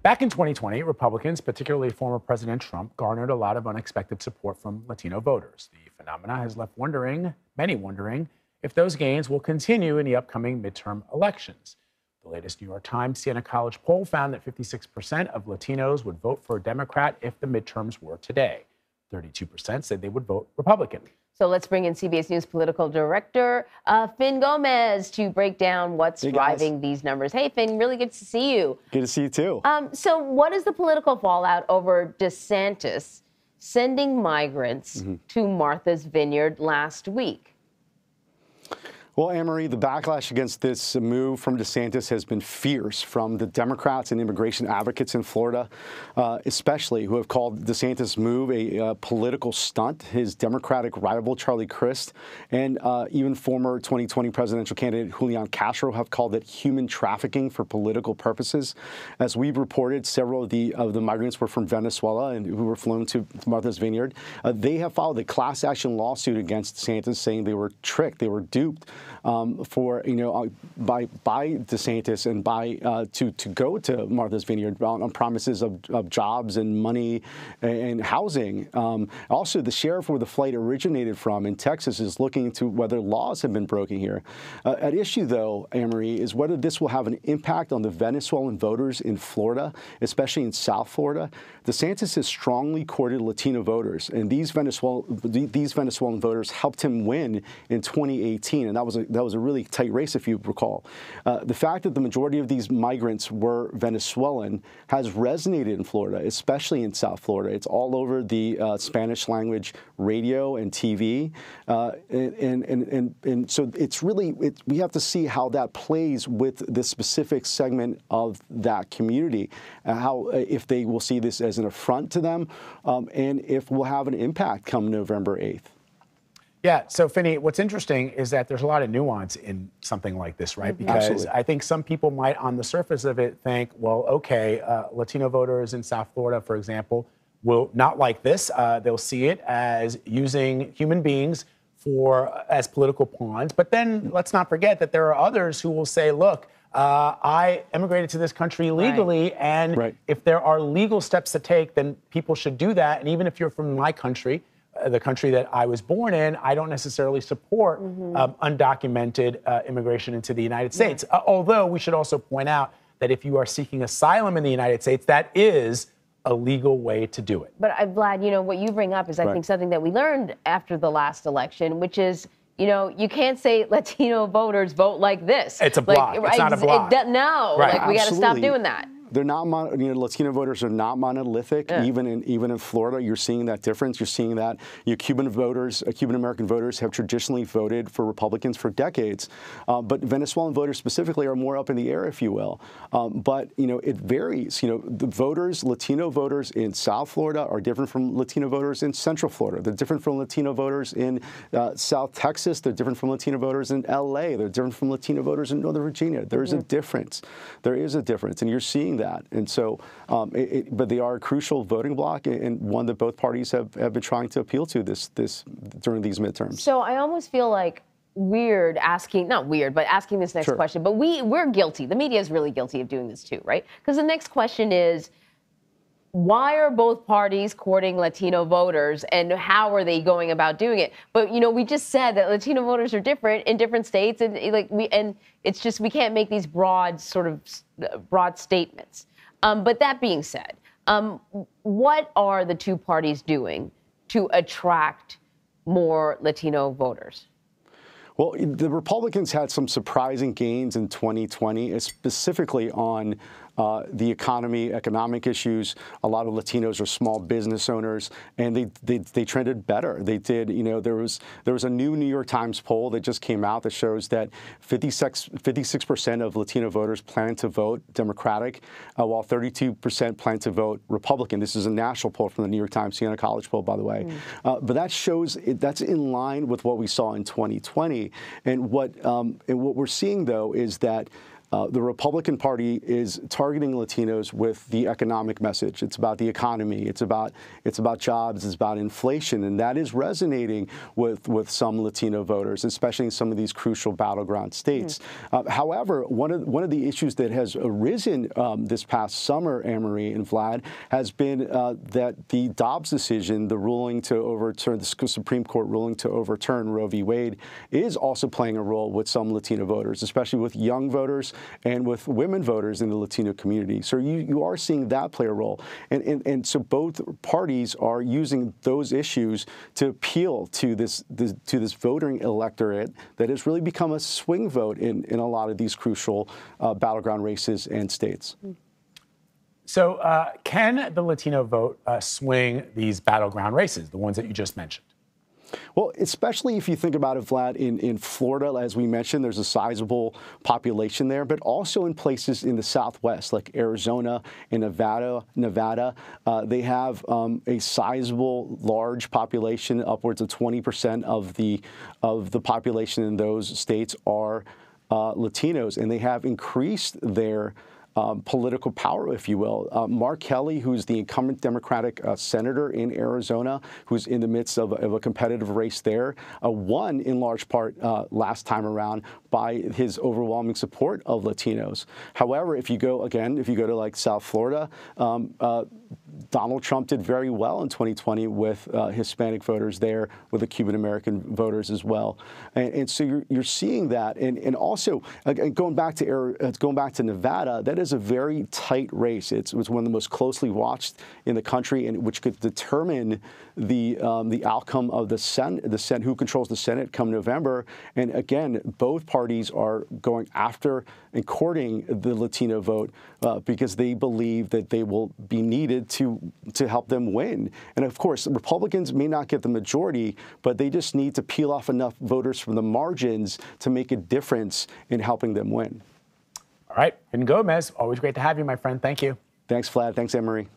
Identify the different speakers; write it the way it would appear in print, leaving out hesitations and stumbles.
Speaker 1: Back in 2020, Republicans, particularly former President Trump, garnered a lot of unexpected support from Latino voters. The phenomena has left many wondering, if those gains will continue in the upcoming midterm elections. The latest New York Times Siena College poll found that 56% of Latinos would vote for a Democrat if the midterms were today. 32% said they would vote Republican.
Speaker 2: So let's bring in CBS News political director Finn Gomez to break down what's driving these numbers. Hey, Finn, really good to see you.
Speaker 3: Good to see you, too.
Speaker 2: So what is the political fallout over DeSantis sending migrants to Martha's Vineyard last week?
Speaker 3: Well, Anne-Marie, the backlash against this move from DeSantis has been fierce from the Democrats and immigration advocates in Florida, especially, who have called DeSantis' move a political stunt. His Democratic rival, Charlie Crist, and even former 2020 presidential candidate Julian Castro have called it human trafficking for political purposes. As we've reported, several of the migrants were from Venezuela and who were flown to Martha's Vineyard. They have filed a class action lawsuit against DeSantis, saying they were tricked, they were duped by DeSantis and to go to Martha's Vineyard on promises of jobs and money and housing. Also, the sheriff where the flight originated from in Texas is looking into whether laws have been broken here. At issue, though, Anne-Marie, is whether this will have an impact on the Venezuelan voters in Florida, especially in South Florida. DeSantis has strongly courted Latino voters, and these Venezuelan voters helped him win in 2018, and that was a really tight race, if you recall. The fact that the majority of these migrants were Venezuelan has resonated in Florida, especially in South Florida. It's all over the Spanish language radio and TV, and so it's really we have to see how that plays with the specific segment of that community, how if they will see this as an affront to them, and if we'll have an impact come November 8th.
Speaker 1: Yeah. So, Finney, what's interesting is that there's a lot of nuance in something like this, right? Because
Speaker 3: Absolutely.
Speaker 1: I think some people might, on the surface of it, think, well, okay, Latino voters in South Florida, for example, will not like this. They'll see it as using human beings as political pawns. But then let's not forget that there are others who will say, look, I immigrated to this country legally, and if there are legal steps to take, then people should do that. And even if you're from my country, the country that I was born in, I don't necessarily support undocumented immigration into the United States. Although we should also point out that if you are seeking asylum in the United States, that is a legal way to do it.
Speaker 2: But Vlad, what you bring up is, I think, something that we learned after the last election, which is, you can't say Latino voters vote like this.
Speaker 1: It's a block. It's not a block.
Speaker 2: We got to stop doing that.
Speaker 3: They're not, Latino voters are not monolithic. Even in Florida, you're seeing that difference. You're seeing that Cuban American voters have traditionally voted for Republicans for decades, but Venezuelan voters specifically are more up in the air, if you will. But it varies. The Latino voters in South Florida are different from Latino voters in Central Florida. They're different from Latino voters in South Texas. They're different from Latino voters in LA. They're different from Latino voters in Northern Virginia. There is a difference. There is a difference, and you're seeing that. And so, but they are a crucial voting bloc, and one that both parties have been trying to appeal to this during these midterms.
Speaker 2: So I almost feel like not weird, but asking this next question. But we're guilty. The media is really guilty of doing this too, right? Because the next question is, why are both parties courting Latino voters, and how are they going about doing it? But we just said that Latino voters are different in different states, and it's just we can't make these broad statements. But that being said, what are the two parties doing to attract more Latino voters?
Speaker 3: Well, the Republicans had some surprising gains in 2020, specifically on the economic issues. A lot of Latinos are small business owners, and they trended better. They did. There was a new New York Times poll that just came out that shows that 56% of Latino voters plan to vote Democratic, while 32% plan to vote Republican. This is a national poll from the New York Times Siena College poll, by the way. But that shows that's in line with what we saw in 2020. And what we're seeing, though, is that The Republican Party is targeting Latinos with the economic message. It's about the economy. It's about jobs. It's about inflation, and that is resonating with some Latino voters, especially in some of these crucial battleground states. However, one of the issues that has arisen this past summer, Anne-Marie and Vlad, has been that the Dobbs decision, the ruling to overturn the Supreme Court ruling to overturn Roe v. Wade, is also playing a role with some Latino voters, especially with young voters and with women voters in the Latino community. So you are seeing that play a role. And so both parties are using those issues to appeal to this voting electorate that has really become a swing vote in a lot of these crucial battleground races and states.
Speaker 1: So can the Latino vote swing these battleground races, the ones that you just mentioned?
Speaker 3: Well, especially if you think about it, Vlad, in Florida, as we mentioned, there's a sizable population there, but also in places in the Southwest, like Arizona and Nevada, they have a sizable, large population. Upwards of 20% of the population in those states are Latinos, and they have increased their political power, if you will. Mark Kelly, who's the incumbent Democratic senator in Arizona, who's in the midst of a competitive race there, won in large part last time around by his overwhelming support of Latinos. However, if you go to like South Florida, Donald Trump did very well in 2020 with Hispanic voters there, with the Cuban-American voters as well. And so you're seeing that. And also, going back to Nevada, that is a very tight race. It was one of the most closely watched in the country, and which could determine the outcome of the Senate, who controls the Senate come November. And again, both parties are going after and courting the Latino vote because they believe that they will be needed to help them win. And of course, Republicans may not get the majority, but they just need to peel off enough voters from the margins to make a difference in helping them win.
Speaker 1: All right, and Gomez, always great to have you, my friend. Thank you.
Speaker 3: Thanks, Vlad. Thanks, Anne-Marie.